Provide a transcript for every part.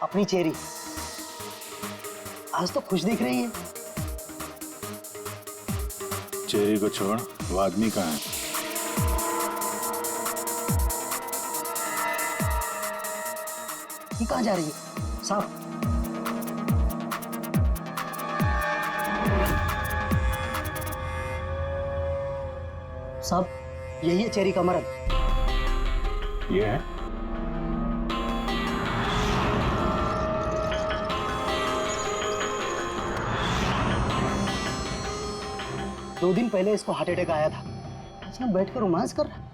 अपनी चेरी आज तो खुश दिख रही है। चेरी को छोड़, वो आदमी कहाँ है? ये कहाँ जा रही है साहब? साहब, यही है चेरी का मर्द। ये है? दो दिन पहले इसको हार्ट अटैक आया था। अच्छा, बैठकर रोमांस कर रहा है।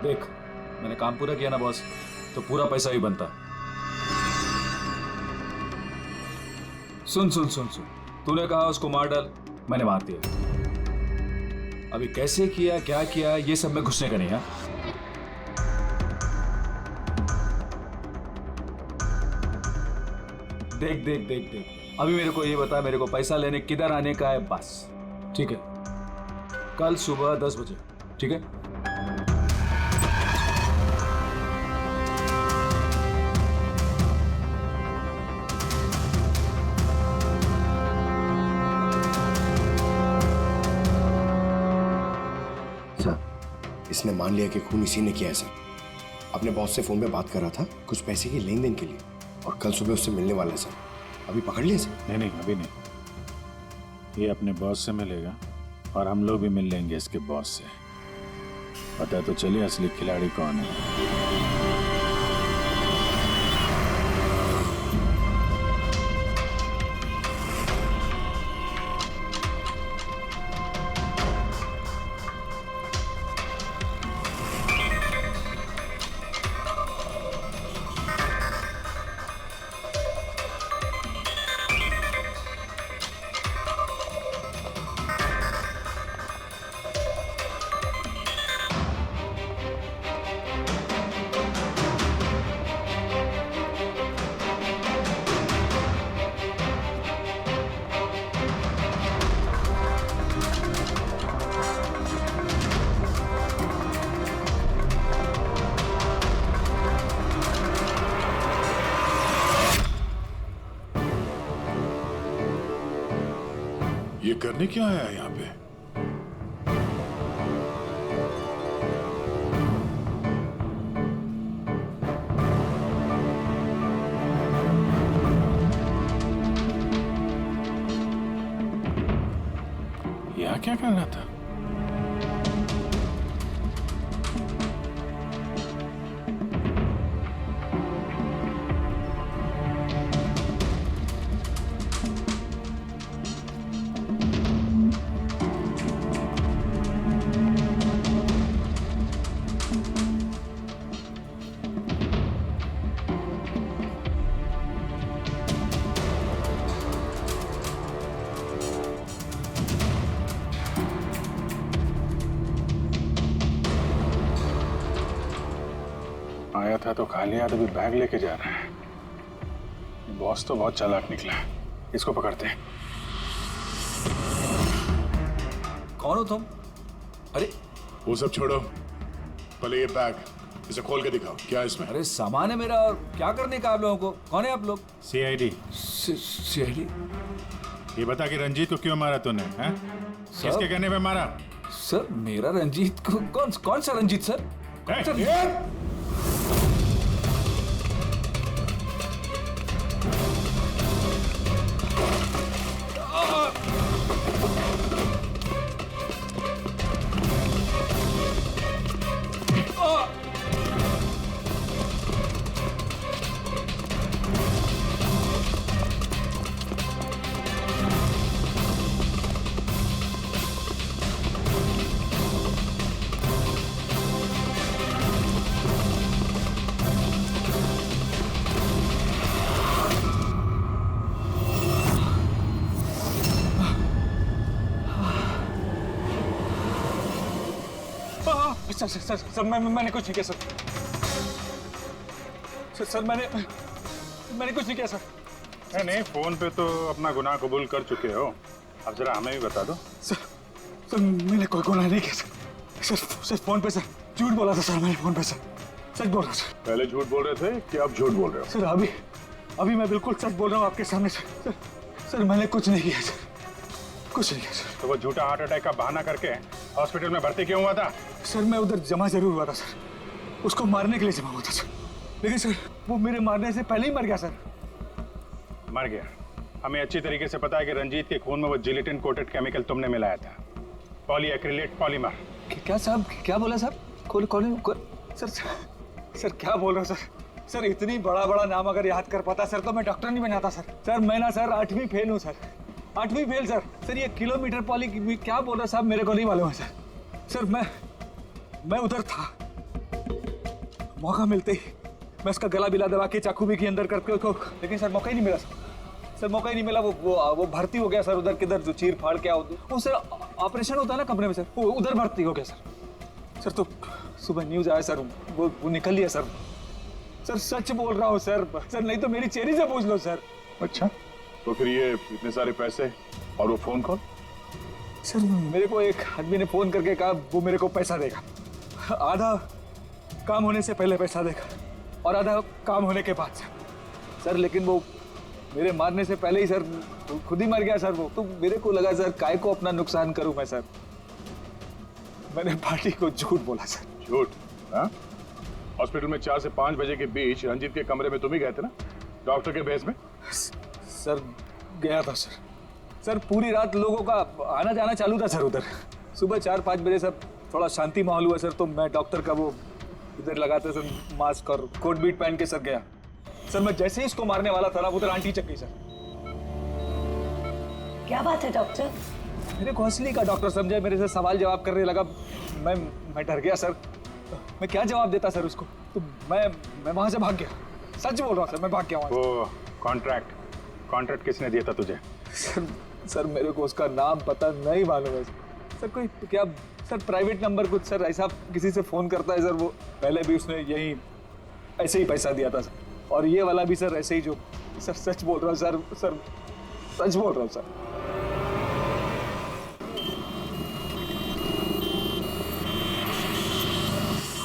देख, मैंने काम पूरा किया ना बॉस, तो पूरा पैसा ही बनता। सुन सुन सुन सुन, तूने कहा उसको मार डाल, मैंने मार दिया। अभी कैसे किया, क्या किया, ये सब में घुसने का नहीं है। देख देख देख देख, अभी मेरे को ये बता, मेरे को पैसा लेने किधर आने का है बस, ठीक है? कल सुबह 10 बजे, ठीक है? इसने मान लिया कि खून इसी ने किया है सर। अपने बॉस से फोन पे बात कर रहा था कुछ पैसे की लेन देन के लिए, और कल सुबह उससे मिलने वाला है सर। अभी पकड़ लिया सर? नहीं नहीं, अभी नहीं। ये अपने बॉस से मिलेगा और हम लोग भी मिल लेंगे इसके बॉस से। पता तो चलिए असली खिलाड़ी कौन है। ये करने क्या आया है यहाँ पे? यहाँ क्या कर रहा था? आया था तो खा लिया, तो अभी बैग लेके जा रहा है। बॉस तो बहुत चालाक निकला। इसको पकड़ते हैं। कौन हो तुम? अरे वो सब छोड़ो, पहले ये बैग, इसे खोल के दिखाओ, क्या है इसमें? अरे सामान है मेरा, और क्या करने का आप लोगों को? कौन है आप लोग? सीआईडी। सीआईडी? ये बता कि रंजीत को क्यों मारा तूने? हैं? किसके कहने पे मारा? सर मेरा रंजीत को? कौन सा रंजीत सर? कौन सा? सर मैंने कुछ नहीं किया सर मैंने कुछ नहीं किया सर। नहीं, फोन पे तो अपना गुनाह कबूल कर चुके हो, अब जरा हमें भी बता दो। सर मैंने कोई गुनाह नहीं किया सर फोन पे सर झूठ बोला था सर, मैंने फोन पे सच बोल रहा सर। पहले झूठ बोल रहे थे कि अब झूठ बोल रहे हो? सर अभी मैं बिल्कुल सच बोल रहा हूँ आपके सामने सर मैंने कुछ नहीं किया सर, कुछ नहीं किया सर। तो वो झूठा हार्ट अटैक का बहाना करके हॉस्पिटल में भर्ती क्यों हुआ था? सर मैं उधर जमा जरूर हुआ था सर, उसको मारने के लिए जमा हुआ था सर, लेकिन सर वो मेरे मारने से पहले ही मर गया सर। मर गया? हमें अच्छी तरीके से पता है कि रंजीत के खून में वो जिलेटिन कोटेड केमिकल तुमने मिलाया था, पॉलीएक्रिलेट पॉलीमर। क्या साहब, क्या बोला साहब? सर क्या बोल रहे हो सर इतनी बड़ा नाम अगर याद कर पाता सर तो मैं डॉक्टर नहीं बनाता सर मैं ना सर 8वीं फेल हूँ सर, 8वीं फेल सर ये किलोमीटर पॉली क्या बोल रहे हो साहब, मेरे को नहीं मालूम है सर मैं उधर था, मौका मिलते ही मैं उसका गला बिला दबा के चाकू भी के अंदर करके उसको, लेकिन सर मौका ही नहीं मिला सर मौका ही नहीं मिला। वो भर्ती हो गया सर उधर, किधर जो चीर फाड़ क्या वो सर ऑपरेशन होता है ना कमरे में सर, वो उधर भर्ती हो गया सर तो सुबह न्यूज आया सर, वो निकल लिया सर सच बोल रहा हूँ सर नहीं तो मेरी चेहरे से पूछ लो सर। अच्छा, तो फिर ये इतने सारे पैसे और वो फोन कॉल? सर मेरे को एक आदमी ने फोन करके कहा वो मेरे को पैसा देगा, आधा काम होने से पहले पैसा देगा और आधा काम होने के बाद सर लेकिन वो मेरे मारने से पहले ही सर खुद ही मर गया सर वो। तो मेरे को लगा सर काय को अपना नुकसान करूं मैं सर, मैंने पार्टी को झूठ बोला सर। झूठ? हाँ, हॉस्पिटल में 4 से 5 बजे के बीच रंजीत के कमरे में तुम ही गए थे ना, डॉक्टर के बेस में? सर गया था सर पूरी रात लोगों का आना जाना चालू था सर उधर, सुबह 4-5 बजे सर थोड़ा शांति माहौल हुआ सर, तो मैं डॉक्टर का वो इधर लगाते सर मास्क और कोट बीट पहन के सर गया सर। मैं जैसे ही इसको मारने वाला था ना उधर आंटी चक गई सर। क्या बात है डॉक्टर? मेरे को असली का डॉक्टर समझे, मेरे से सवाल जवाब करने लगा, मैं डर गया सर, मैं क्या जवाब देता सर उसको, तो मैं वहां से भाग गया, सच बोल रहा हूँ सर मैं भाग गया वहां से। वो कॉन्ट्रैक्ट किसने दिया था तुझे? सर मेरे को उसका नाम पता नहीं मालूम है सर, कोई क्या सर प्राइवेट नंबर कुछ सर ऐसा किसी से फोन करता है सर, वो पहले भी उसने यही ऐसे ही पैसा दिया था सर, और ये वाला भी सर ऐसे ही जो सर सच बोल रहा हूँ सर सच बोल रहा हूँ सर।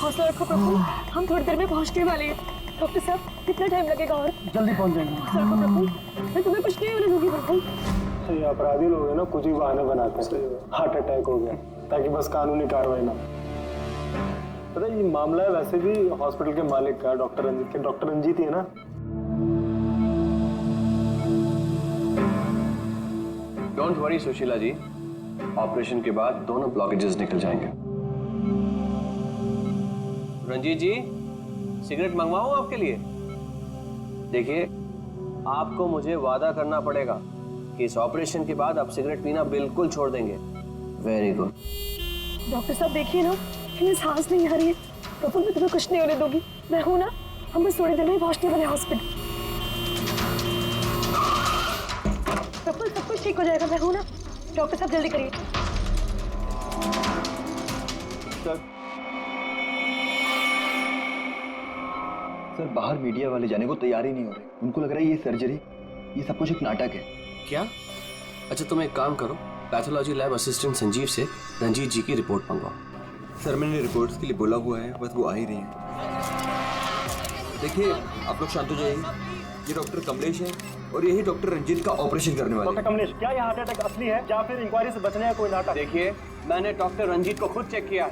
हौसला रखो प्रभु, हम थोड़ी देर में पहुंचने वाले हैं। डॉक्टर साहब कितना टाइम लगेगा और? जल्दी पहुंच जाएंगे। हौसला रखो प्रभु, मैं तुम्हें कुछ नहीं होने दूंगी प्रभु। ये अपराधी लोग हैं ना, कुछ भी बहाने बनाते हैं, हार्ट अटैक हो गया ताकि बस कानूनी कार्रवाई ना। पता है ये मामला है वैसे भी हॉस्पिटल के मालिक का, डॉक्टर रंजीत ही है ना। Don't worry Sushila ji, operation के बाद दोनों ब्लॉकेजेस निकल जाएंगे। रंजीत जी, सिगरेट मंगवाऊं आपके लिए? देखिए, आपको मुझे वादा करना पड़ेगा कि इस ऑपरेशन के बाद आप सिगरेट पीना बिल्कुल छोड़ देंगे। Very good. डॉक्टर साहब देखिए ना, इन्हें सांस नहीं आ रही है। प्रभु मैं तुम्हें कुछ नहीं होने दूंगी, मैं हूं ना, हम बस थोड़ी देर में पहुंचने वाले हॉस्पिटल। प्रभु सब कुछ ठीक हो जाएगा, मैं हूं ना। डॉक्टर साहब जल्दी करिए। सर बाहर मीडिया वाले जाने को तैयार ही नहीं हो रहे, उनको लग रहा है ये सर्जरी ये सब कुछ एक नाटक है। क्या? अच्छा तुम एक काम करो, पैथोलॉजी लैब असिस्टेंट संजीव से रंजीत जी की रिपोर्ट मंगवाओ। सर मैंने रिपोर्ट्स के लिए बोला हुआ है, बस वो आ ही रही है। देखिए आप लोग शांत हो जाइए, ये डॉक्टर कमलेश है और यही डॉक्टर रंजीत का ऑपरेशन करने वाले हैं। डॉक्टर कमलेश, क्या ये हार्ट अटैक असली है या फिर इंक्वायरी से बचने का कोई नाटक? देखिए, मैंने डॉक्टर रंजीत को खुद चेक किया,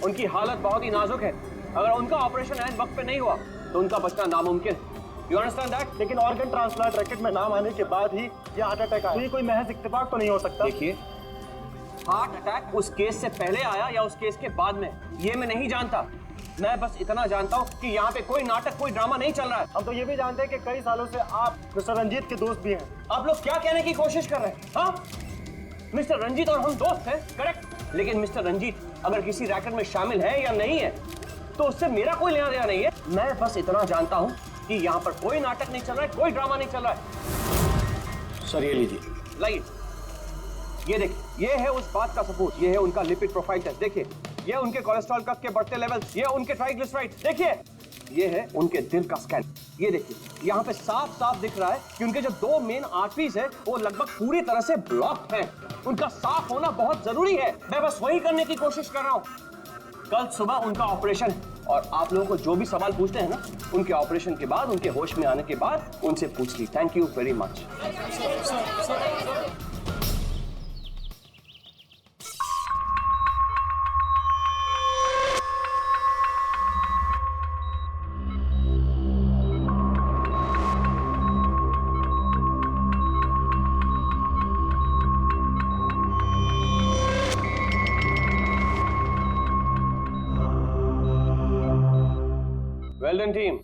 उनकी हालत बहुत ही नाजुक है, अगर उनका ऑपरेशन ऐन वक्त पे नहीं हुआ तो उनका बचना नामुमकिन। You understand that? लेकिन ऑर्गन ट्रांसप्लांट रैकेट में नाम आने के बाद ही ये हार्ट अटैक आया, कोई महज इत्तेफाक तो नहीं हो सकता। देखिए, हार्ट अटैक उस केस से पहले आया या उस केस के बाद में, ये मैं नहीं जानता। मैं बस इतना जानता हूँ कि यहाँ पे कोई नाटक, कोई ड्रामा नहीं चल रहा है। हम तो ये भी जानते हैं कि कई सालों से आप मिस्टर रंजीत के दोस्त भी हैं। आप लोग क्या कहने की कोशिश कर रहे हैं? हाँ, मिस्टर रंजीत और हम दोस्त हैं, करेक्ट, लेकिन मिस्टर रंजीत अगर किसी रैकेट में शामिल है या नहीं है तो उससे मेरा कोई लेना देना नहीं है। मैं बस इतना जानता हूँ कि यहाँ पर कोई नाटक नहीं चल रहा है, कोई ड्रामा नहीं चल रहा है। सर ये लीजिए। लाइए, ये देखिए, ये है उस बात का सबूत, ये है उनका लिपिड प्रोफाइल टेस्ट। देखिए, ये उनके कोलेस्ट्रॉल कफ के बढ़ते लेवल, ये उनके ट्राइग्लिसराइड। देखिए ये है उनके दिल का स्कैन। ये देखिए यहाँ पे साफ साफ दिख रहा है कि उनके जो 2 मेन आर्टरीज है वो लगभग पूरी तरह से ब्लॉक हैं। उनका साफ होना बहुत जरूरी है। मैं बस वही करने की कोशिश कर रहा हूँ। कल सुबह उनका ऑपरेशन है और आप लोगों को जो भी सवाल पूछते हैं ना, उनके ऑपरेशन के बाद, उनके होश में आने के बाद उनसे पूछ ली। Thank you very much. Well done team,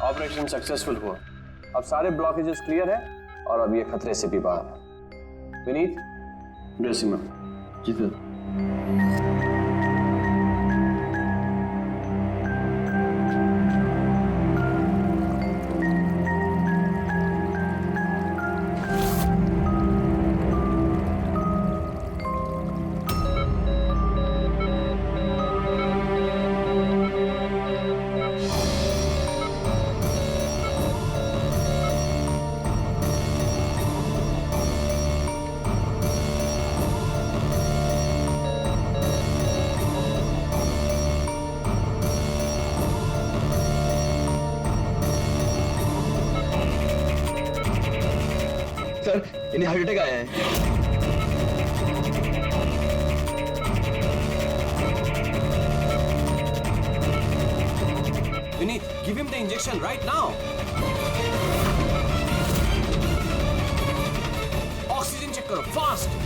operation successful हुआ। अब सारे ब्लॉकेजेस क्लियर है और अब ये खतरे से भी बाहर है। Vineet, dressing room. जी सर। सर इन्हें हार्ट अटैक आया है। Vineet, give him the injection right now. Oxygen check करो फास्ट।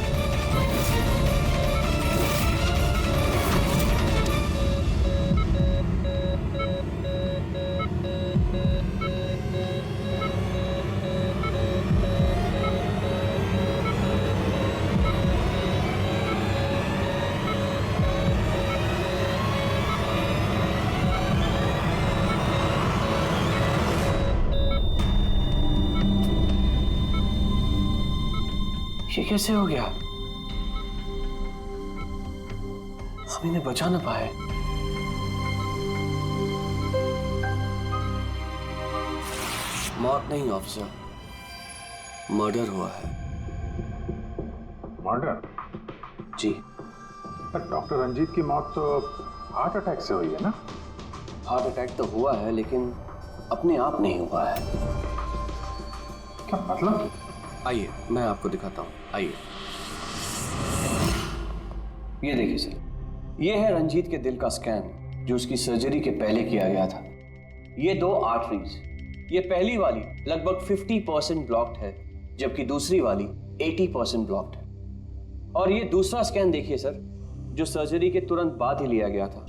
ये कैसे हो गया? हम इन्हें बचा ना पाए। मौत नहीं ऑफिसर, मर्डर हुआ है। मर्डर? जी। पर डॉक्टर रंजीत की मौत तो हार्ट अटैक से हुई है ना? हार्ट अटैक तो हुआ है लेकिन अपने आप नहीं हुआ है। क्या मतलब? आइए मैं आपको दिखाता हूँ, आइए। ये देखिए सर, ये है रंजीत के दिल का स्कैन जो उसकी सर्जरी के पहले किया गया था। ये 2 आर्टरीज, ये पहली वाली लगभग 50% ब्लॉक्ड है जबकि दूसरी वाली 80% ब्लॉक्ड है। और ये दूसरा स्कैन देखिए सर, जो सर्जरी के तुरंत बाद ही लिया गया था,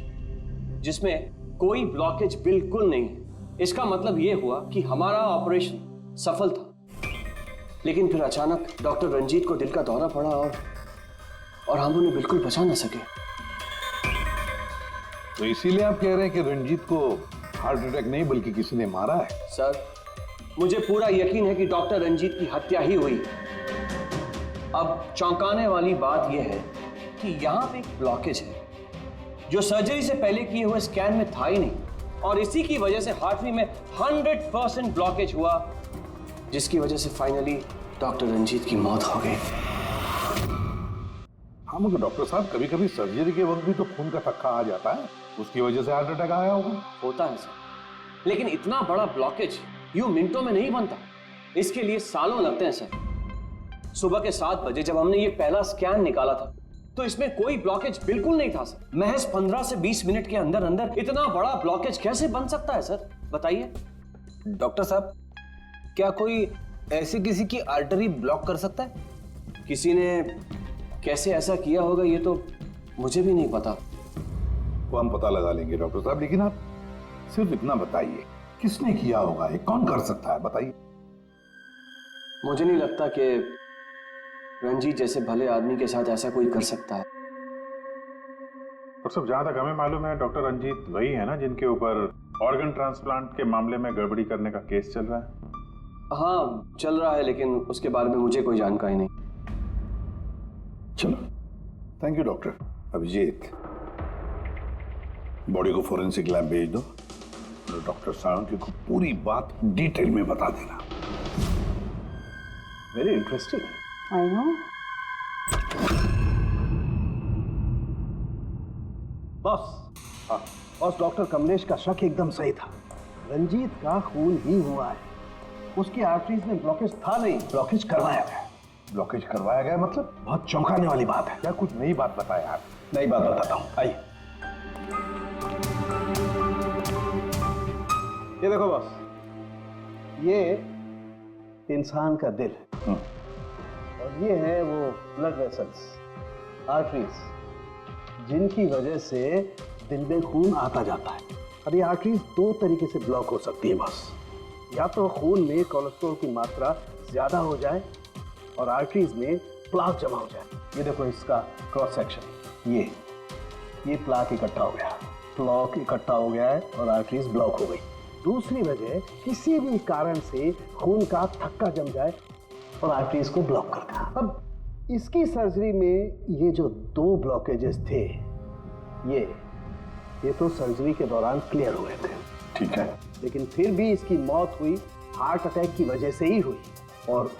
जिसमें कोई ब्लॉकेज बिल्कुल नहीं है। इसका मतलब ये हुआ कि हमारा ऑपरेशन सफल था। लेकिन फिर अचानक डॉक्टर रंजीत को दिल का दौरा पड़ा और हम उन्हें बिल्कुल बचा ना सके। तो इसीलिए आप कह रहे हैं कि रंजीत को हार्ट अटैक नहीं बल्कि किसी ने मारा है? सर, मुझे पूरा यकीन है कि डॉक्टर रंजीत की हत्या ही हुई। अब चौंकाने वाली बात यह है कि यहाँ पे एक ब्लॉकेज है जो सर्जरी से पहले किए हुए स्कैन में था ही नहीं, और इसी की वजह से हार्टरी में 100% ब्लॉकेज हुआ, जिसकी वजह से फाइनली डॉक्टर रंजीत की मौत हो गई। हाँ मगर डॉक्टर साहब, कभी कभी सर्जरी के वक्त भी तो खून का थक्का आ जाता है, उसकी वजह से हार्ट अटैक आया होगा। होता है सर, लेकिन इतना बड़ा ब्लॉकेज यूं मिनटों में नहीं बनता, इसके लिए सालों लगते हैं सर। सुबह के 7 बजे जब हमने ये पहला स्कैन निकाला था तो इसमें कोई ब्लॉकेज बिल्कुल नहीं था सर। महज 15 से 20 मिनट के अंदर अंदर इतना बड़ा ब्लॉकेज कैसे बन सकता है सर, बताइए। डॉक्टर साहब, क्या कोई ऐसे किसी की आर्टरी ब्लॉक कर सकता है? किसी ने कैसे ऐसा किया होगा ये तो मुझे भी नहीं पता। वो हम पता लगा लेंगे डॉक्टर साहब, लेकिन आप सिर्फ इतना बताइए, किसने किया होगा, ये कौन कर सकता है, बताइए। मुझे नहीं लगता कि रंजीत जैसे भले आदमी के साथ ऐसा कोई कर सकता है। और सब जहां तक हमें मालूम है, डॉक्टर रंजीत वही है ना जिनके ऊपर ऑर्गन ट्रांसप्लांट के मामले में गड़बड़ी करने का केस चल रहा है? हाँ चल रहा है, लेकिन उसके बारे में मुझे कोई जानकारी नहीं। चलो, thank you doctor. Abhijit, body को फोरेंसिक लैब भेज दो और डॉक्टर साळुंखे को पूरी बात डिटेल में बता देना। Very interesting. I know. Boss, boss doctor Kamlesh का शक एकदम सही था। रंजीत का खून ही हुआ है, उसकी आर्टरीज में ब्लॉकेज था नहीं, ब्लॉकेज करवाया गया। ब्लॉकेज करवाया गया मतलब? बहुत चौंकाने वाली बात है। क्या कुछ नई बात बताया आप? नई बात बताता हूँ, आइए। ये देखो बॉस, ये इंसान का दिल है और ये है वो ब्लड वेसल्स, आर्टरीज, जिनकी वजह से दिल में खून आता जाता है। अब ये आर्टरीज दो तरीके से ब्लॉक हो सकती है बॉस। या तो खून में कोलेस्ट्रॉल की मात्रा ज्यादा हो जाए और आर्टरीज में प्लाक जमा हो जाए। ये देखो इसका क्रॉस सेक्शन, ये प्लाक इकट्ठा हो गया, प्लाक इकट्ठा हो गया है और आर्टरीज ब्लॉक हो गई। दूसरी वजह, किसी भी कारण से खून का थक्का जम जाए और आर्टरीज को ब्लॉक कर दे। अब इसकी सर्जरी में ये जो दो ब्लॉकेजेस थे, ये तो सर्जरी के दौरान क्लियर हुए थे, ठीक है, लेकिन फिर भी इसकी मौत हुई हार्ट अटैक की वजह से ही हुई। और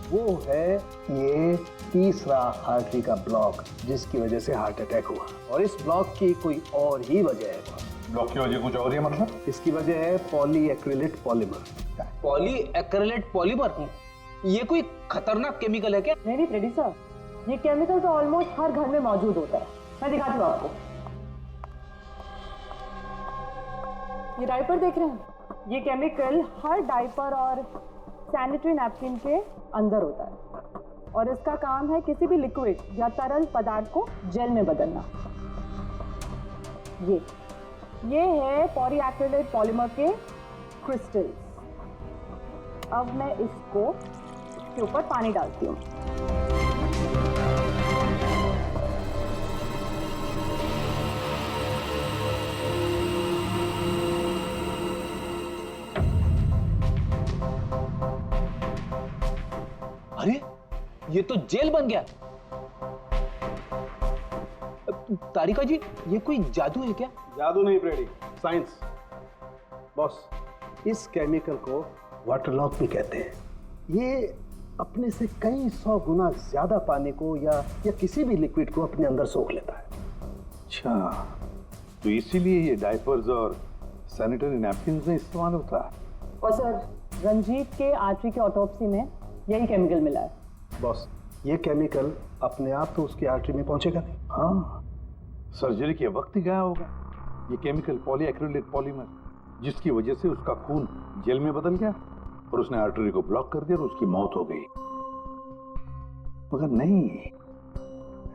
वो है ये तीसरा आर्टरी का ब्लॉक, जिसकी वजह से हार्ट अटैक हुआ। और इस ब्लॉक की कोई और ही वजह है। ब्लॉक की वजह कुछ और है मतलब? इसकी वजह है पॉलीएक्रिलेट पॉलीमर। Polyacrylate polymer? ये कोई खतरनाक केमिकल है क्या? नहीं रेड्डी सर, ये केमिकल तो ऑलमोस्ट हर घर में मौजूद होता है। मैं दिखाती हूँ आपको। ये डायपर देख रहे हैं? ये केमिकल हर डायपर और सैनिटरी नैपकिन के अंदर होता है और इसका काम है किसी भी लिक्विड या तरल पदार्थ को जेल में बदलना। ये है पॉलीएक्रिलेट पॉलीमर के क्रिस्टल्स। अब मैं इसको इसके ऊपर पानी डालती हूँ। अरे ये तो जेल बन गया। तारिका जी, ये कोई जादू है क्या? जादू नहीं प्रेडी, साइंस। बॉस, इस केमिकल को वाटर लॉक भी कहते हैं। ये अपने से कई 100 गुना ज्यादा पानी को या किसी भी लिक्विड को अपने अंदर सोख लेता है। अच्छा, तो इसीलिए ये डायपर्स और सैनिटरी नैपकिन में इस्तेमाल होता है। और सर, रंजीत के आर्टरी के ऑटोप्सी में यही केमिकल मिला है। बॉस, ये केमिकल अपने आप तो उसकी आर्टरी में पहुंचेगा नहीं। हाँ, सर्जरी के वक्त ही गया होगा ये केमिकल पॉलीएक्रिलेट पॉलीमर, जिसकी वजह से उसका खून जेल में बदल गया और उसने आर्टरी को ब्लॉक कर दिया और उसकी मौत हो गई। मगर नहीं,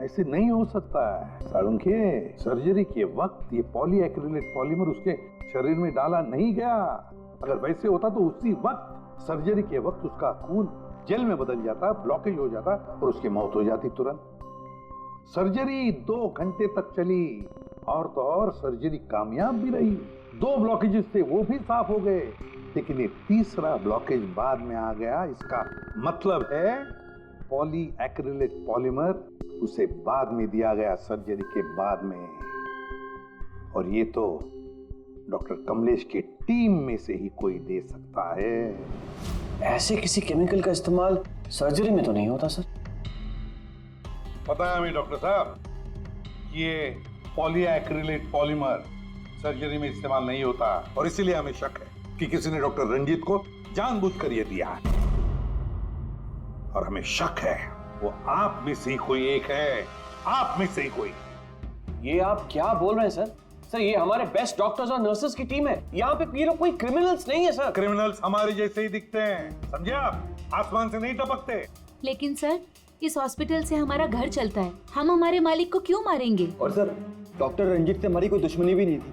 ऐसे नहीं हो सकता है साळुंखे। सर्जरी के वक्त ये पॉलीएक्रिलेट पॉलीमर उसके शरीर में डाला नहीं गया। अगर वैसे होता तो उसी वक्त सर्जरी के वक्त उसका खून जेल में बदल जाता, ब्लॉकेज हो जाता और उसकी मौत हो जाती तुरंत। सर्जरी 2 घंटे तक चली और तो और सर्जरी कामयाब भी रही। 2 ब्लॉकेजेस थे, वो भी साफ हो गए, लेकिन ये तीसरा ब्लॉकेज बाद में आ गया। इसका मतलब है पॉलीएक्रिलेट पॉलीमर उसे बाद में दिया गया, सर्जरी के बाद में। और ये तो डॉक्टर कमलेश की टीम में से ही कोई दे सकता है। ऐसे किसी केमिकल का इस्तेमाल सर्जरी में तो नहीं होता सर। पता है हमें डॉक्टर साहब, ये पॉलीएक्रिलेट पॉलीमर सर्जरी में इस्तेमाल नहीं होता और इसीलिए हमें शक है कि किसी ने डॉक्टर रंजीत को जानबूझकर ये दिया है। और हमें शक है वो आप में से कोई एक है, आप में से कोई। ये आप क्या बोल रहे हैं सर? सर, ये हमारे बेस्ट डॉक्टर्स और नर्सेस की टीम है। यहाँ पे ये लोग कोई क्रिमिनल्स नहीं है सर। क्रिमिनल्स हमारे जैसे ही दिखते हैं, समझे आप? आसमान से नहीं टपकते। लेकिन सर, इस हॉस्पिटल से हमारा घर चलता है, हम हमारे मालिक को क्यों मारेंगे? और सर, डॉक्टर रंजीत से हमारी कोई दुश्मनी भी नहीं थी,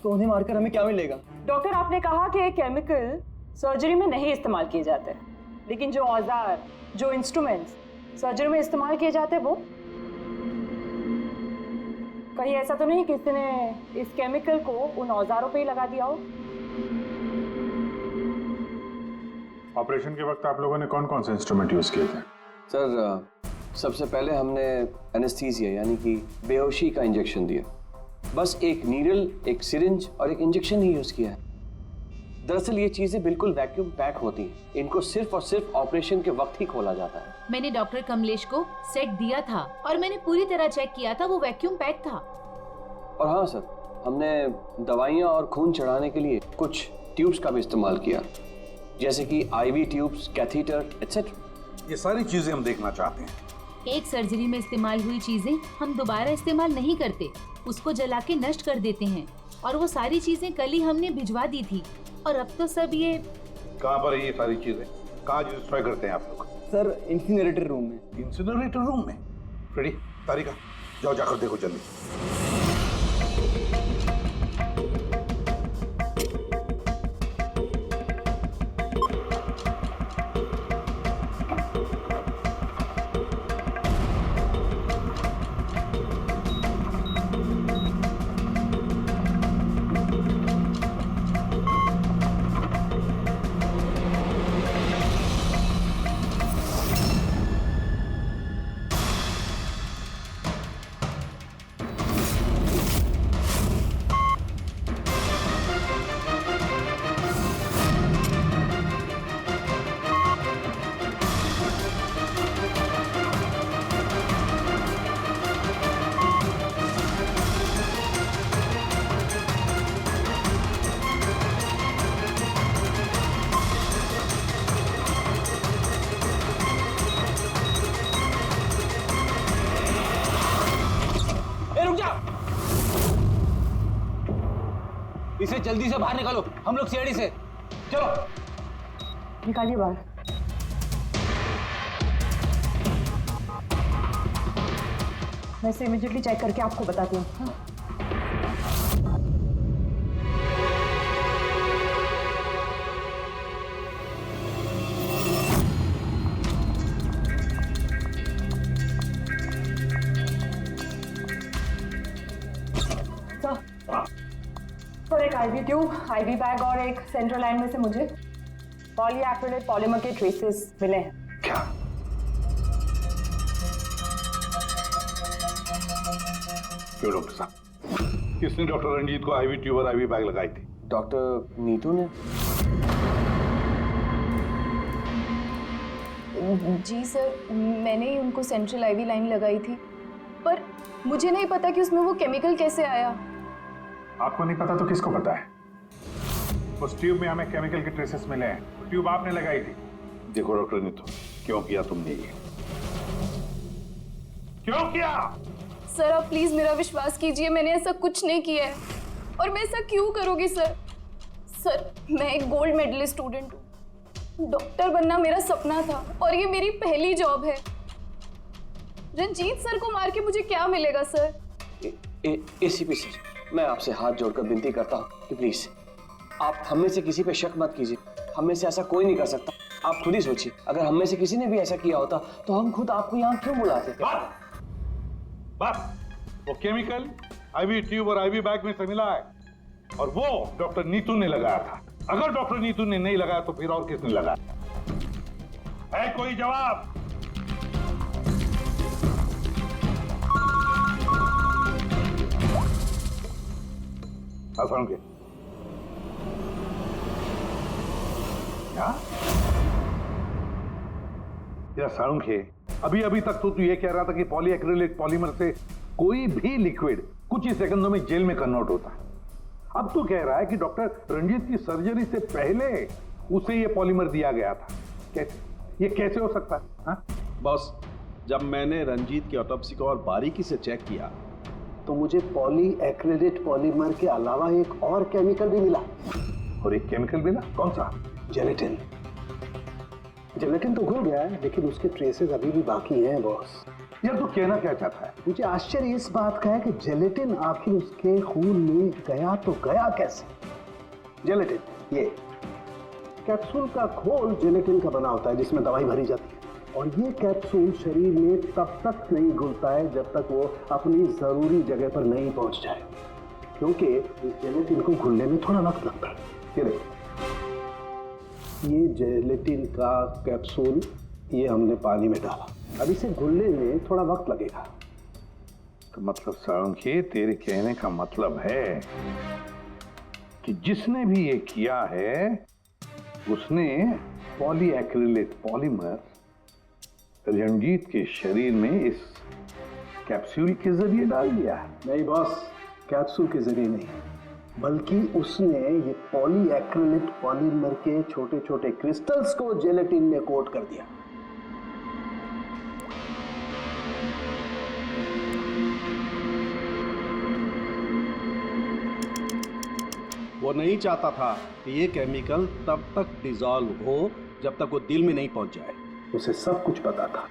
तो उन्हें मारकर हमें क्या मिलेगा? डॉक्टर, आपने कहा कि ये केमिकल सर्जरी में नहीं इस्तेमाल किए जाते, लेकिन जो औजार, जो इंस्ट्रूमेंट्स सर्जरी में इस्तेमाल किए जाते हैं, वो कहीं ऐसा तो नहीं किसी ने इस केमिकल को उन औजारों पे ही लगा दिया हो? ऑपरेशन के वक्त आप लोगों ने कौन कौन से इंस्ट्रूमेंट यूज किए थे? सर, सबसे पहले हमने एनेस्थीसिया यानी कि बेहोशी का इंजेक्शन दिया। बस एक नीडल, एक सिरिंज और एक इंजेक्शन ही यूज किया है। दरअसल ये चीजें बिल्कुल वैक्यूम पैक होती हैं। इनको सिर्फ और सिर्फ ऑपरेशन के वक्त ही खोला जाता है। मैंने डॉक्टर कमलेश को सेट दिया था और मैंने पूरी तरह चेक किया था, वो वैक्यूम पैक था। और हाँ सर, हमने दवाइयाँ और खून चढ़ाने के लिए कुछ ट्यूब्स का भी इस्तेमाल किया, जैसे कि IV ट्यूब्स, कैथीटर एटसेट्रा। ये सारी चीजें हम देखना चाहते हैं। एक सर्जरी में इस्तेमाल हुई चीजें हम दोबारा इस्तेमाल नहीं करते, उसको जला के नष्ट कर देते हैं। और वो सारी चीजें कल ही हमने भिजवा दी थी और अब तो सब ये। कहाँ पर है ये सारी चीजें? कहाँ डिस्ट्रॉय करते हैं आप लोग? सर इंसिनरेटर रूम में। इंसिनरेटर रूम में? फ्रेडी, तारिका, जाओ जाकर देखो जल्दी। इसे जल्दी से बाहर निकालो, हम लोग सीढ़ी से। चलो निकालिए बाहर। मैं इसे इमीडिएटली चेक करके आपको बताती हूँ। हाँ? सर एक IV ट्यूब, IV बैग और एक सेंट्रल लाइन में से मुझे पॉलीएक्रिलेट पॉलीमर के ट्रेसेस मिले हैं। क्या? क्यों डॉक्टर साहब, किसने डॉक्टर रंजीत को IV ट्यूब और IV बैग लगाई थी? डॉक्टर नीतू ने। जी सर, मैंने ही उनको सेंट्रल IV लाइन लगाई थी, पर मुझे नहीं पता कि उसमें वो केमिकल कैसे आया। आपको नहीं पता तो किसको पता है? उस ट्यूब में हमें केमिकल के ट्रेसेस मिले हैं, वो ट्यूब आपने लगाई थी। देखो डॉक्टर नीतू, क्यों किया तुमने ये? क्यों किया? सर आप प्लीज मेरा विश्वास कीजिए, मैंने ऐसा कुछ नहीं किया है। और मैं ऐसा क्यों करूँगी सर? सर मैं एक गोल्ड मेडलिस्ट स्टूडेंट हूँ, डॉक्टर बनना मेरा सपना था और ये मेरी पहली जॉब है। रंजीत सर को मार के मुझे क्या मिलेगा सर? ACP सर, मैं आपसे हाथ जोड़कर विनती करता हूँ कि प्लीज आप हम में से किसी पे शक मत कीजिए। हम में से ऐसा कोई नहीं कर सकता। आप खुद ही सोचिए, अगर हम में से किसी ने भी ऐसा किया होता तो हम खुद आपको यहाँ क्यों बुलाते? बस वो केमिकल IV ट्यूब और IV बैग में से मिला है और वो डॉक्टर नीतू ने लगाया था। अगर डॉक्टर नीतू ने नहीं लगाया तो फिर और किसने लगाया? है कोई जवाब? के क्या या साळुंखे, अभी अभी तक तो तू ये कह रहा था कि पॉलीएक्रिलिक पॉलीमर से कोई भी लिक्विड कुछ ही सेकंडों में जेल में कन्वर्ट होता है। अब तू कह रहा है कि डॉक्टर रंजीत की सर्जरी से पहले उसे ये पॉलीमर दिया गया था। कैसे? ये कैसे हो सकता है? हाँ? बॉस, जब मैंने रंजीत की ऑटोप्सी को और बारीकी से चेक किया तो मुझे पॉलीएक्रिलेट पॉलीमर के अलावा एक और केमिकल भी मिला। और एक केमिकल मिला? कौन सा? जेलेटिन। जेलेटिन तो घुल गया है, लेकिन उसके ट्रेसेस अभी भी बाकी हैं बॉस। यार तू कहना क्या चाहता है? मुझे आश्चर्य इस बात का है कि जेलेटिन आखिर उसके खून में गया तो गया कैसे? जेलेटिन, ये कैप्सूल का खोल जेलेटिन का बना होता है जिसमें दवाई भरी जाती है, और ये कैप्सूल शरीर में तब तक नहीं घुलता है जब तक वो अपनी जरूरी जगह पर नहीं पहुंच जाए, क्योंकि इस जेलेटिन को घुलने में थोड़ा वक्त लगता है। ये जेलेटिन का कैप्सूल ये हमने पानी में डाला, अब इसे घुलने में थोड़ा वक्त लगेगा। तो मतलब साळुंखे, तेरे कहने का मतलब है कि जिसने भी ये किया है उसने पॉलीएक्रिलेट पॉलीमर रणजीत के शरीर में इस कैप्सूल के जरिए डाल दिया। नहीं बॉस, कैप्सूल के जरिए नहीं, बल्कि उसने ये पॉलीएक्रिलेट पॉलीमर के छोटे छोटे क्रिस्टल्स को जेलेटिन में कोट कर दिया। वो नहीं चाहता था कि ये केमिकल तब तक डिसॉल्व हो जब तक वो दिल में नहीं पहुंच जाए। उसे सब कुछ पता था,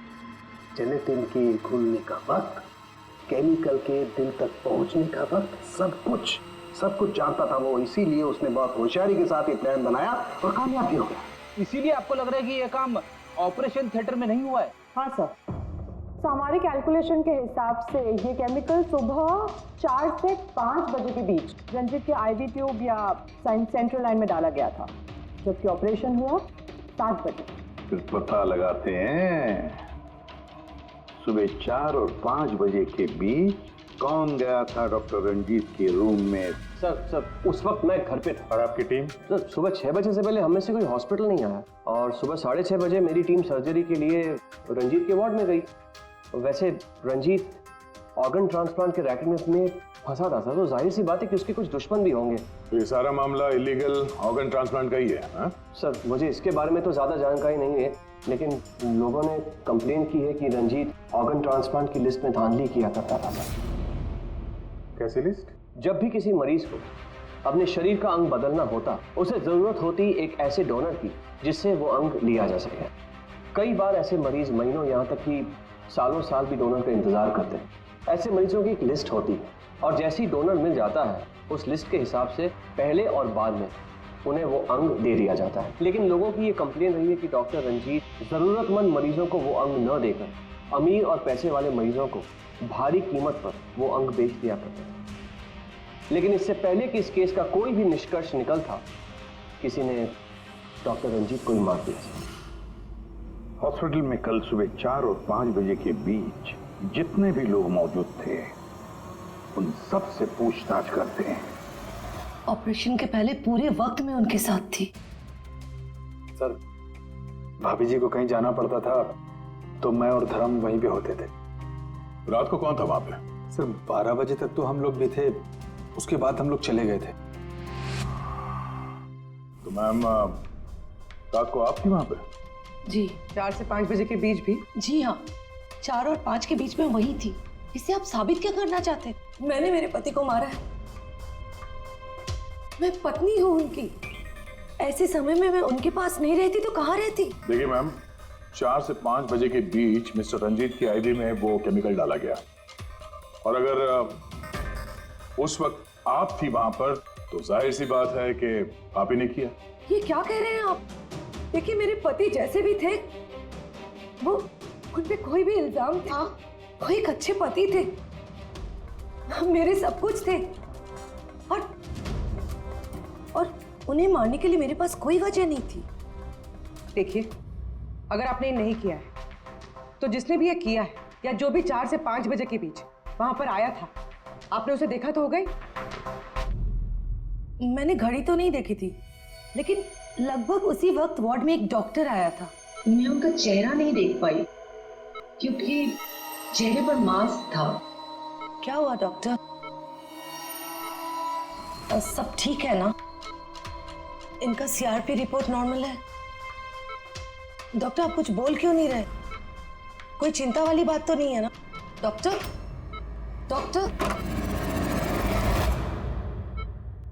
जेलेटिन के घुलने का वक्त, केमिकल के दिल तक पहुंचने का वक्त, सब कुछ जानता था वो। इसीलिए उसने बहुत होशियारी के साथ ये प्लान बनाया और कामयाब भी हो गया। इसीलिए आपको लग रहा है कि ये काम ऑपरेशन थिएटर में नहीं हुआ है? हाँ सर, तो हमारे कैलकुलेशन के हिसाब से ये केमिकल सुबह 4 से 5 बजे के बीच रंजीत के आईवी ट्यूब या सेंट्रल लाइन में डाला गया था, जबकि ऑपरेशन हुआ 7 बजे। फिर पता लगाते हैं सुबह 4 और 5 बजे के बीच कौन गया था डॉक्टर रंजीत के रूम में। सर उस वक्त मैं घर पे था। और आपकी टीम? सर सुबह 6 बजे से पहले हमें से कोई हॉस्पिटल नहीं आया और सुबह 6:30 बजे मेरी टीम सर्जरी के लिए रंजीत के वार्ड में गई। वैसे रंजीत ऑर्गन ट्रांसप्लांट के रैकेट में फंसा था सर, तो जाहिर सी बात है कि उसके कुछ दुश्मन भी होंगे। तो ये सारा मामला इलीगल ऑर्गन ट्रांसप्लांट का ही है? हाँ सर, मुझे इसके बारे में तो ज़्यादा जानकारी नहीं है, लेकिन लोगों ने कंप्लेन की है कि रंजीत ऑर्गन ट्रांसप्लांट की लिस्ट में धांधली किया करता था सर। कैसी लिस्ट? जब भी किसी मरीज को अपने शरीर का अंग बदलना होता, उसे ज़रूरत होती एक ऐसे डोनर की जिससे वो अंग लिया जा सके। कई बार ऐसे मरीज महीनों, यहाँ तक कि सालों साल भी डोनर का इंतजार करते हैं। ऐसे मरीजों की एक लिस्ट होती है और जैसे ही डोनर मिल जाता है, उस लिस्ट के हिसाब से पहले और बाद में उन्हें वो अंग दे दिया जाता है। लेकिन लोगों की ये कंप्लेन रही है कि डॉक्टर रंजीत ज़रूरतमंद मरीजों को वो अंग न देकर अमीर और पैसे वाले मरीजों को भारी कीमत पर वो अंग बेच दिया करते थे। लेकिन इससे पहले कि इस केस का कोई भी निष्कर्ष निकल था, किसी ने डॉक्टर रंजीत को ही मार दिया। हॉस्पिटल में कल सुबह 4 और 5 बजे के बीच जितने भी लोग मौजूद थे उन सब से पूछताछ करते हैं। ऑपरेशन के पहले पूरे वक्त में उनके साथ थी। सर, भाभी जी को कहीं जाना पड़ता था तो मैं और धर्म वहीं पे होते थे। रात को कौन था वहां पे? सर 12 बजे तक तो हम लोग भी थे, उसके बाद हम लोग चले गए थे। तो मैम रात को आप थी वहां पे? जी। 4 से 5 बजे के बीच भी? जी हाँ, 4 और 5 के बीच में वही थी। इससे आप साबित क्या करना चाहते? मैंने मेरे पति को मारा है, मैं पत्नी हूँ उनकी। ऐसे समय में मैं उनके पास नहीं रहती तो कहाँ रहती? देखिए मैम, 4 से 5 बजे के बीच मिस्टर रंजीत की आईवी में वो केमिकल डाला गया, और अगर उस वक्त आप थी वहां पर तो जाहिर सी बात है कि आप ही ने किया। ये क्या कह रहे हैं आप? देखिए, मेरे पति जैसे भी थे, वो उन पे कोई भी इल्जाम था, वो एक अच्छे पति थे, मेरे सब कुछ थे, और उन्हें मारने के लिए मेरे पास कोई वजह नहीं थी। देखिए, अगर आपने नहीं किया है तो जिसने भी ये किया है या जो भी 4 से 5 बजे के बीच वहां पर आया था, आपने उसे देखा तो हो गई? मैंने घड़ी तो नहीं देखी थी, लेकिन लगभग उसी वक्त वार्ड में एक डॉक्टर आया था। मैं उनका चेहरा नहीं देख पाई क्योंकि चेहरे पर मास्क था। क्या हुआ डॉक्टर? सब ठीक है ना? इनका सीआरपी रिपोर्ट नॉर्मल है। डॉक्टर, आप कुछ बोल क्यों नहीं रहे? कोई चिंता वाली बात तो नहीं है ना? Doctor, doctor.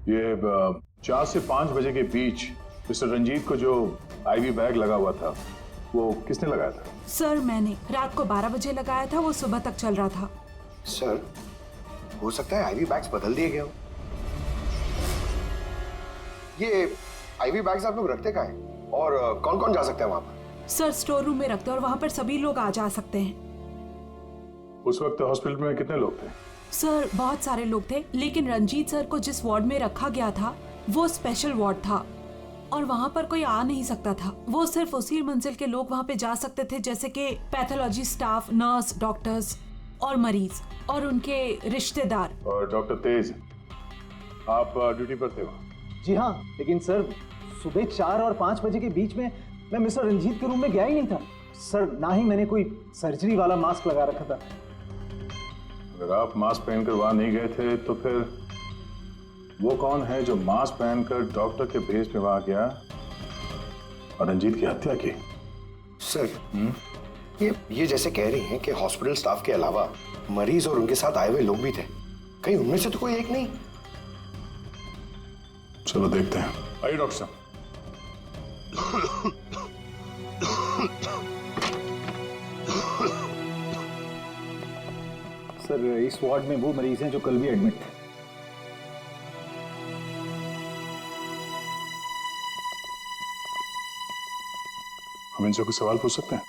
ये 4 से 5 बजे के बीच मिस्टर रंजीत को जो आईवी बैग लगा हुआ था, वो किसने लगाया था? सर, मैंने रात को 12 बजे लगाया था, वो सुबह तक चल रहा था। सर, हो सकता है आईवी बैग्स बदल दिए गए हो। ये आईवी बैग्स आप लोग रखते कहाँ हैं? और कौन कौन जा सकता है वहां पर? सर, स्टोर रूम में रखते हैं और वहां पर सभी लोग आ जा सकते हैं। उस वक्त हॉस्पिटल में कितने लोग थे? सर, बहुत सारे लोग थे, लेकिन रंजीत सर को जिस वार्ड में रखा गया था वो स्पेशल वार्ड था और वहां पर कोई आ नहीं सकता था। वो सिर्फ उसी मंजिल के लोग वहां पे जा सकते थे, जैसे कि पैथोलॉजी स्टाफ, नर्स, डॉक्टर्स और मरीज और उनके रिश्तेदार। और डॉक्टर तेज, आप ड्यूटी पर थे वहाँ? जी हाँ, लेकिन सर सुबह 4 और 5 बजे के बीच में मैं मिस्टर रंजीत के रूम में गया ही नहीं था सर। ना ही मैंने कोई सर्जरी वाला मास्क लगा रखा था। अगर आप मास्क पहनकर वहां नहीं गए थे तो फिर वो कौन है जो मास्क पहनकर डॉक्टर के भेस में वहां गया और रंजीत की हत्या की? सर ये जैसे कह रही हैं कि हॉस्पिटल स्टाफ के अलावा मरीज और उनके साथ आए हुए लोग भी थे, कहीं उनमें से तो कोई एक नहीं? चलो देखते हैं। आइए डॉक्टर साहब। सर इस वार्ड में वो मरीज हैं जो कल भी एडमिट थे। हम इनसे कुछ सवाल पूछ सकते हैं?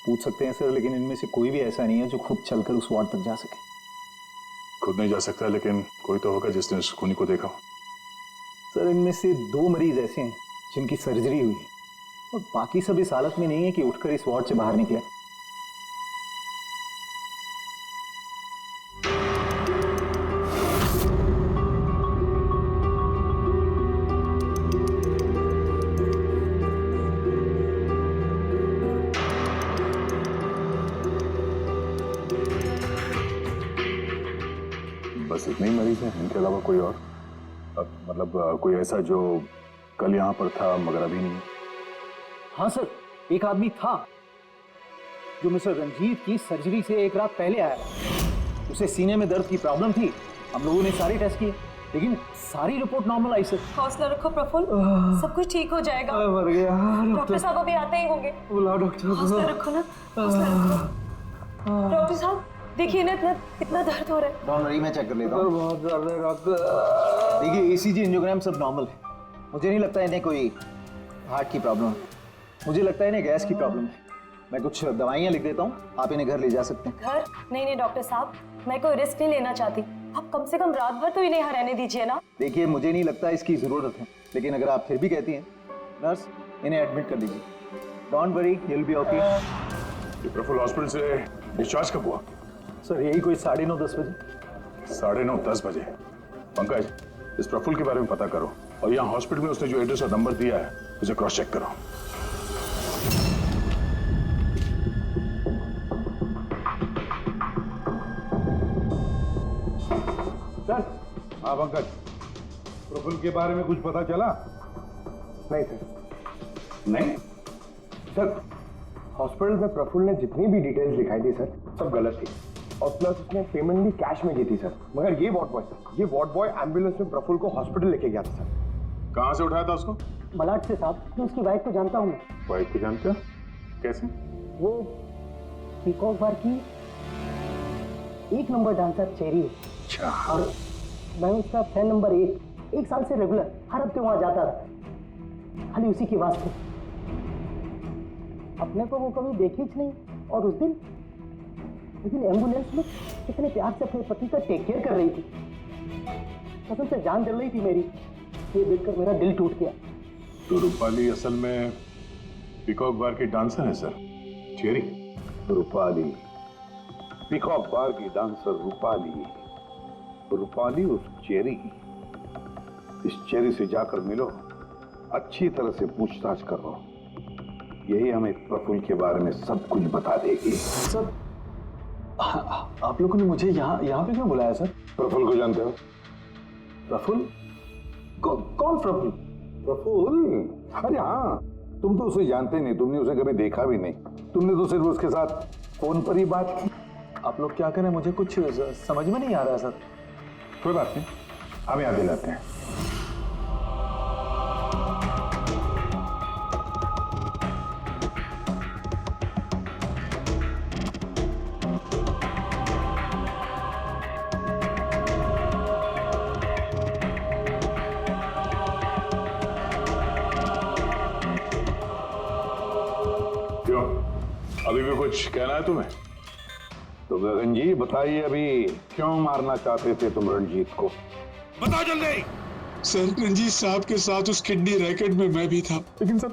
पूछ सकते हैं सर, लेकिन इनमें से कोई भी ऐसा नहीं है जो खुद चलकर उस वार्ड तक जा सके। खुद नहीं जा सकता, लेकिन कोई तो होगा जिसने उस खूनी को देखा। सर इनमें से 2 मरीज ऐसे हैं जिनकी सर्जरी हुई है और बाकी सब इस हालत में नहीं है कि उठकर इस वार्ड से बाहर निकले। बस इतने ही मरीज हैं, इनके अलावा कोई और? मतलब कोई ऐसा जो कल यहाँ पर था मगर अभी नहीं? हाँ सर, एक आदमी था जो मिस्टर रंजीत की सर्जरी से एक रात पहले आया। उसे सीने में दर्द की प्रॉब्लम थी। हम लोगों ने सारे टेस्ट किए लेकिन सारी रिपोर्ट नॉर्मल आई सर। हौसला रखो प्रफुल्ल, सब कुछ ठीक हो जाएगा। मर गया डॉक्टर साहब अभी आते ही होंगे। बुलाओ डॉक्टर। हौसला रखो ना, हौसला रखो। डॉक्टर साहब देखिए ना, इतना दर्द हो रहा है। डॉक्टर मैं चेक कर लेता हूँ। बहुत दर्द है डॉक्टर। देखिए ईसीजी एंजियोग्राम सब नॉर्मल है। मुझे नहीं लगता इन्हें कोई हार्ट की प्रॉब्लम है। मुझे लगता है इन्हें गैस की प्रॉब्लम है। मैं कुछ दवाइयाँ लिख देता हूँ, आप इन्हें घर ले जा सकते हैं। घर? नहीं डॉक्टर साहब, मैं कोई रिस्क नहीं लेना चाहती। आप कम से कम रात भर तो इन्हें यहाँ रहने दीजिए ना। देखिए मुझे नहीं लगता इसकी जरूरत है, लेकिन अगर आप फिर भी कहती हैं नर्स, इन्हें एडमिट कर दीजिए। Don't worry, he will be okay. Praful hospital से डिस्चार्ज कब हुआ? सर यही कोई 9:30-10 बजे। 9:30-10 बजे। पंकज, इस प्रफुल्ल के बारे में पता करो और यहाँ हॉस्पिटल में उसने जो एड्रेस और नंबर दिया है उसे क्रॉस चेक करो। सर। हाँ पंकज, प्रफुल्ल के बारे में कुछ पता चला? नहीं सर। नहीं सर, हॉस्पिटल में प्रफुल्ल ने जितनी भी डिटेल्स दिखाई थी सर, सब गलत थी और प्लस उसने पेमेंट भी कैश में की थी सर। मगर ये वार्ड बॉय एम्बुलेंस में प्रफुल्ल को हॉस्पिटल लेके गया था सर। कहाँ से उठाया था उसको? बलाट से साहब। मैं उसकी वाइफ को जानता हूँ। वाइफ को जानते हो? कैसे? वो पीकॉक बार की 1 नंबर डांसर चेरी है। अच्छा। और मैं उसका फैन नंबर 1 साल से रेगुलर हर हफ्ते वहाँ जाता था, खाली उसी की वास्ते। अपने को वो कभी देखी ही नहीं। और उस दिन एम्बुलेंस में कितने प्यार से अपने पति का टेक केयर कर रही थी। कसम से जान जल रही थी मेरी। ये देखकर मेरा दिल टूट गया। तो रूपाली असल में पीकॉक बार की डांसर है सर, चेरी। रूपाली पीकॉक बार की डांसर रूपाली उस चेरी। इस चेरी से जाकर मिलो, अच्छी तरह से पूछताछ करो। यही हमें प्रफुल्ल के बारे में सब कुछ बता देगी। सर आप लोगों ने मुझे यहाँ पे क्यों बुलाया सर? प्रफुल्ल को जानते हो? प्रफुल्ल? कौन प्रफुल्ल? प्रफुल्ल? अरे हाँ, तुम तो उसे जानते नहीं, तुमने उसे कभी देखा भी नहीं। तुमने तो सिर्फ उसके साथ फोन पर ही बात की। आप लोग क्या करें, मुझे कुछ समझ में नहीं आ रहा सर। कोई बात नहीं, हम याद दिलाते हैं। अभी भी कुछ कहना है तुम्हें? तो गगन जी बताइए, अभी क्यों मारना चाहते थे तुम रंजीत को? बताओ जल्दी। सर रंजीत साहब के साथ उस किडनी रैकेट में मैं भी था। लेकिन सर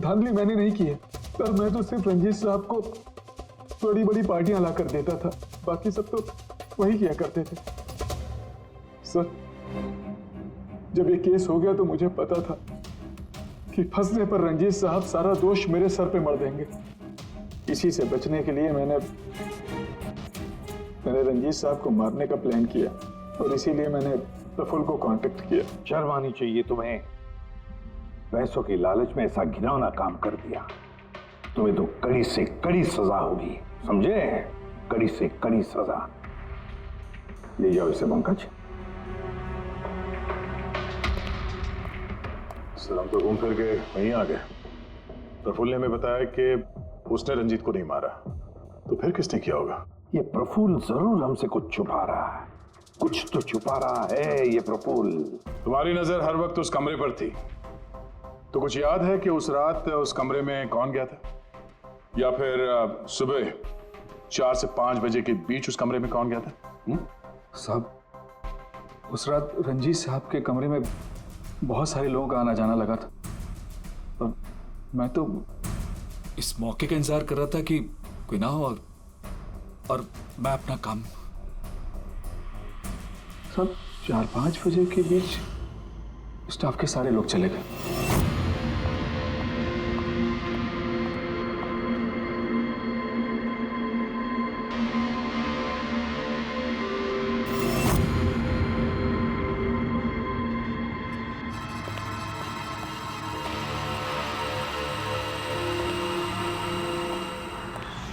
धांधली मैंने नहीं की है सर। मैं तो सिर्फ रंजीत साहब को बड़ी बड़ी पार्टियां लाकर देता था। बाकी सब तो वही किया करते थे। सर, जब ये केस हो गया तो मुझे पता था कि फंसने पर रंजीत साहब सारा दोष मेरे सर पे मर देंगे। इसी से बचने के लिए मैंने रंजीत साहब को मारने का प्लान किया और इसीलिए मैंने प्रफुल्ल को कांटेक्ट किया। शर्म आनी चाहिए तुम्हें, पैसों की लालच में ऐसा घिनौना काम कर दिया। तुम्हें तो कड़ी से कड़ी सजा होगी, समझे? कड़ी से कड़ी सजा। ले जाओ इसे पंकज। सर, हम तो घूम फिर के वहीं आ गए। प्रफुल्ल ने हमें बताया कि उसने रंजीत को नहीं मारा, तो फिर किसने किया होगा? ये प्रफुल्ल जरूर हमसे कुछ छुपा रहा है, कुछ तो छुपा रहा है ये प्रफुल्ल। तुम्हारी नजर हर वक्त उस कमरे पर थी, तो कुछ याद है कि उस रात उस कमरे में कौन गया था? या फिर सुबह 4 से 5 बजे के बीच उस कमरे में कौन गया था? साहब, उस रात रंजीत साहब के कमरे में बहुत सारे लोगों का आना जाना लगा था और मैं तो इस मौके का इंतजार कर रहा था कि कोई ना हो और मैं अपना काम। सब 4-5 बजे के बीच स्टाफ के सारे लोग चले गए।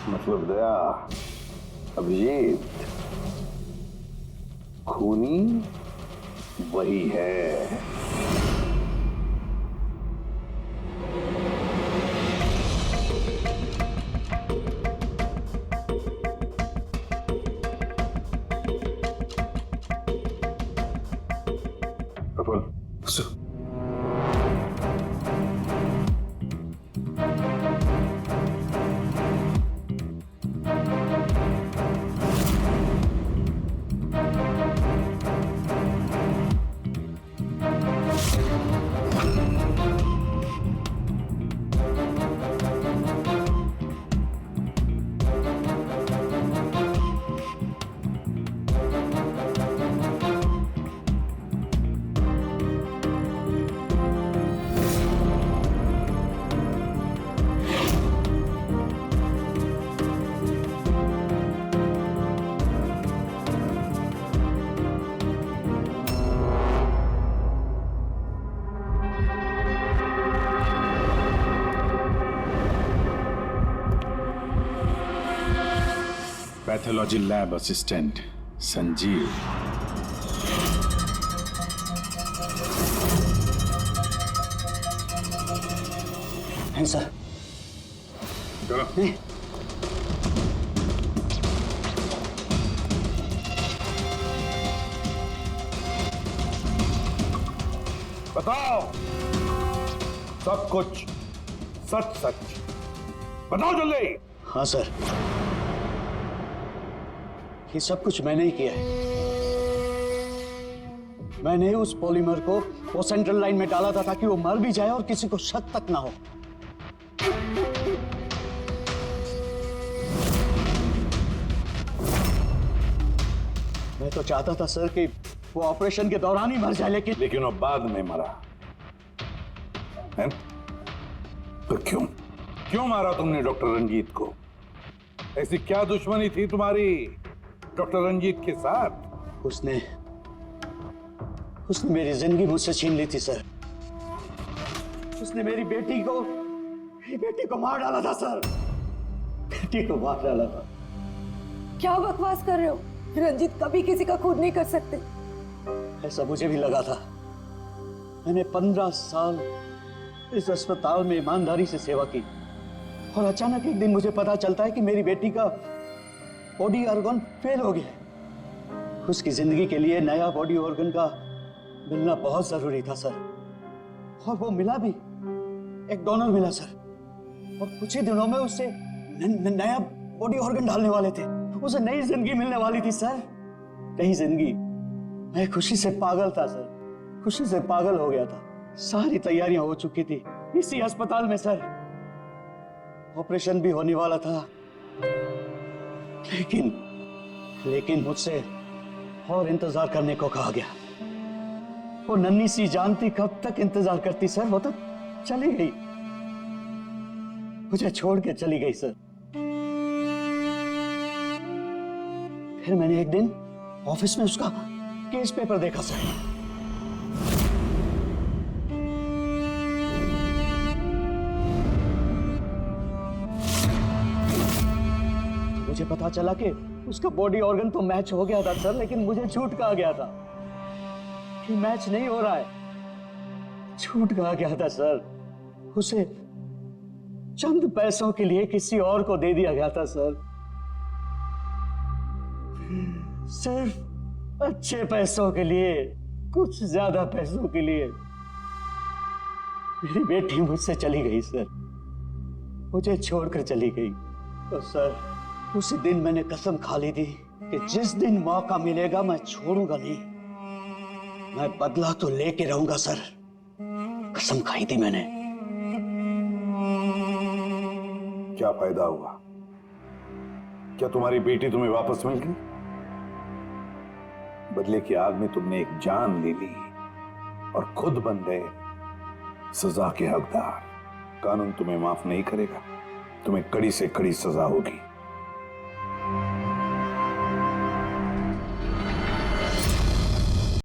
मतलब दया, अभिजीत, खूनी वही है। Prafull, pathology lab assistant Sanjeev. हैं सर? बताओ सब कुछ, सच सच बताओ जल्दी। हाँ सर, ये सब कुछ मैंने ही किया है। मैंने उस पॉलीमर को वो सेंट्रल लाइन में डाला था ताकि वो मर भी जाए और किसी को शक तक ना हो। मैं तो चाहता था सर कि वो ऑपरेशन के दौरान ही मर जाए, लेकिन वो बाद में मरा है? तो क्यों मारा तुमने डॉक्टर रंजीत को? ऐसी क्या दुश्मनी थी तुम्हारी डॉक्टर रंजीत के साथ? उसने मेरी जिंदगी मुझसे छीन ली थी सर। उसने मेरी बेटी को मार डाला था सर। बेटी को मार डाला था। क्या बकवास कर रहे हो? रंजीत कभी किसी का खून नहीं कर सकते। ऐसा मुझे भी लगा था। मैंने 15 साल इस अस्पताल में ईमानदारी से सेवा की और अचानक एक दिन मुझे पता चलता है कि मेरी बेटी का बॉडी ऑर्गन फेल हो गया। उसकी जिंदगी के लिए नया बॉडी ऑर्गन का मिलना बहुत जरूरी था सर, और वो मिला भी। एक डोनर मिला सर, और कुछ ही दिनों में उससे नया बॉडी ऑर्गन डालने वाले थे। उसे नई जिंदगी मिलने वाली थी सर, नई जिंदगी। मैं खुशी से पागल था सर, खुशी से पागल हो गया था। सारी तैयारियां हो चुकी थी इसी अस्पताल में सर। ऑपरेशन भी होने वाला था, लेकिन मुझसे और इंतजार करने को कहा गया। वो नन्ही सी जानती कब तक इंतजार करती सर, वो तो चली गई, मुझे छोड़ के चली गई सर। फिर मैंने एक दिन ऑफिस में उसका केस पेपर देखा सर। मुझे पता चला कि उसका बॉडी ऑर्गन तो मैच हो गया था सर, लेकिन मुझे झूठ कहा गया था कि मैच नहीं हो रहा है। झूठ कहा गया था सर, उसे चंद पैसों के लिए किसी और को दे दिया गया था सर। सिर्फ अच्छे पैसों के लिए, कुछ ज्यादा पैसों के लिए मेरी बेटी मुझसे चली गई सर, मुझे छोड़कर चली गई। तो सर उसी दिन मैंने कसम खा ली थी कि जिस दिन मौका मिलेगा मैं छोड़ूंगा नहीं, मैं बदला तो लेके रहूंगा सर, कसम खाई थी मैंने। क्या फायदा हुआ? क्या तुम्हारी बेटी तुम्हें वापस मिल गई? बदले की आग में तुमने एक जान ले ली और खुद बन गए सजा के हकदार। कानून तुम्हें माफ नहीं करेगा, तुम्हें कड़ी से कड़ी सजा होगी।